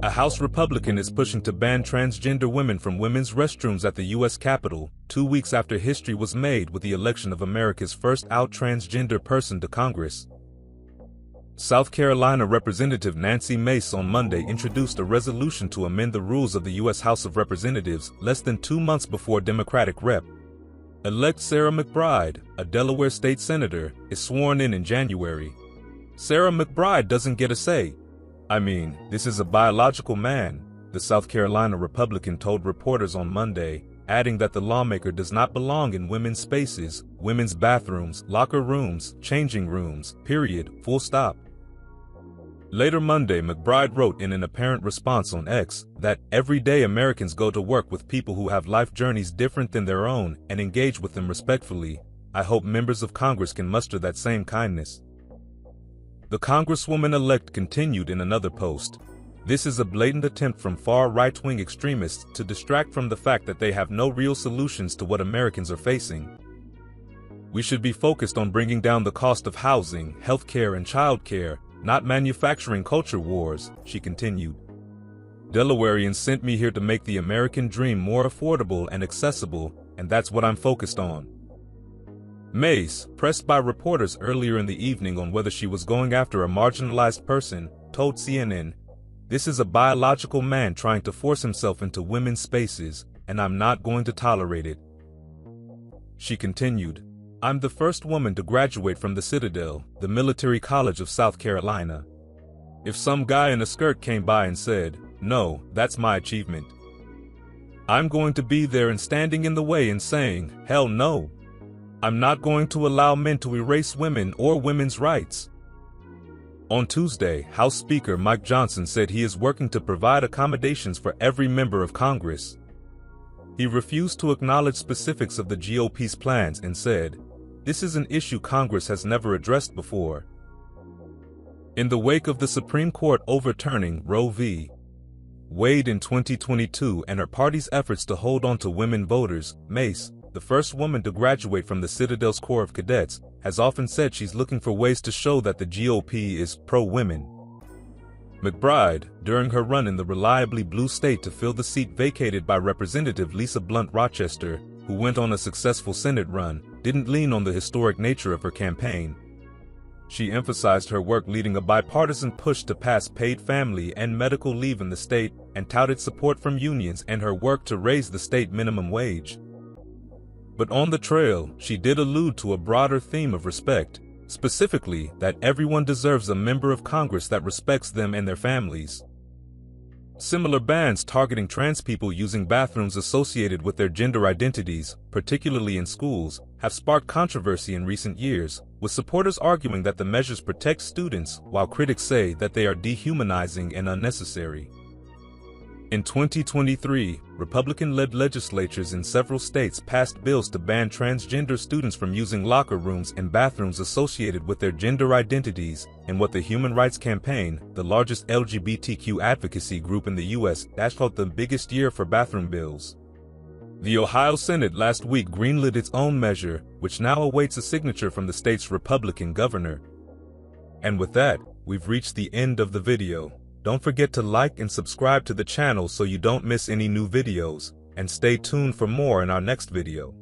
A House Republican is pushing to ban transgender women from women's restrooms at the U.S. Capitol, 2 weeks after history was made with the election of America's first out transgender person to Congress. South Carolina Representative Nancy Mace on Monday introduced a resolution to amend the rules of the U.S. House of Representatives less than 2 months before Democratic Rep.-elect Sarah McBride, a Delaware state senator, is sworn in January. Sarah McBride doesn't get a say. "I mean, this is a biological man," the South Carolina Republican told reporters on Monday, adding that the lawmaker does not belong in women's spaces, women's bathrooms, locker rooms, changing rooms, period, full stop. Later Monday, McBride wrote in an apparent response on X that every day Americans go to work with people who have life journeys different than their own and engage with them respectfully. "I hope members of Congress can muster that same kindness." The Congresswoman-elect continued in another post. "This is a blatant attempt from far right-wing extremists to distract from the fact that they have no real solutions to what Americans are facing. We should be focused on bringing down the cost of housing, healthcare, and childcare, not manufacturing culture wars," she continued. "Delawareans sent me here to make the American dream more affordable and accessible, and that's what I'm focused on." Mace, pressed by reporters earlier in the evening on whether she was going after a marginalized person, told CNN, "This is a biological man trying to force himself into women's spaces, and I'm not going to tolerate it." She continued, "I'm the first woman to graduate from the Citadel, the military college of South Carolina. If some guy in a skirt came by and said, 'No, that's my achievement,' I'm going to be there and standing in the way and saying, 'Hell no. I'm not going to allow men to erase women or women's rights.'" On Tuesday, House Speaker Mike Johnson said he is working to provide accommodations for every member of Congress. He refused to acknowledge specifics of the GOP's plans and said, "This is an issue Congress has never addressed before." In the wake of the Supreme Court overturning Roe v. Wade in 2022 and her party's efforts to hold on to women voters, Mace, the first woman to graduate from the Citadel's Corps of Cadets, has often said she's looking for ways to show that the GOP is pro-women. McBride, during her run in the reliably blue state to fill the seat vacated by Representative Lisa Blunt Rochester, who went on a successful Senate run, didn't lean on the historic nature of her campaign. She emphasized her work leading a bipartisan push to pass paid family and medical leave in the state and touted support from unions and her work to raise the state minimum wage. But on the trail, she did allude to a broader theme of respect, specifically that everyone deserves a member of Congress that respects them and their families. Similar bans targeting trans people using bathrooms associated with their gender identities, particularly in schools, have sparked controversy in recent years, with supporters arguing that the measures protect students while critics say that they are dehumanizing and unnecessary. In 2023, Republican-led legislatures in several states passed bills to ban transgender students from using locker rooms and bathrooms associated with their gender identities, in what the Human Rights Campaign, the largest LGBTQ advocacy group in the U.S., called the biggest year for bathroom bills. The Ohio Senate last week greenlit its own measure, which now awaits a signature from the state's Republican governor. And with that, we've reached the end of the video. Don't forget to like and subscribe to the channel so you don't miss any new videos, and stay tuned for more in our next video.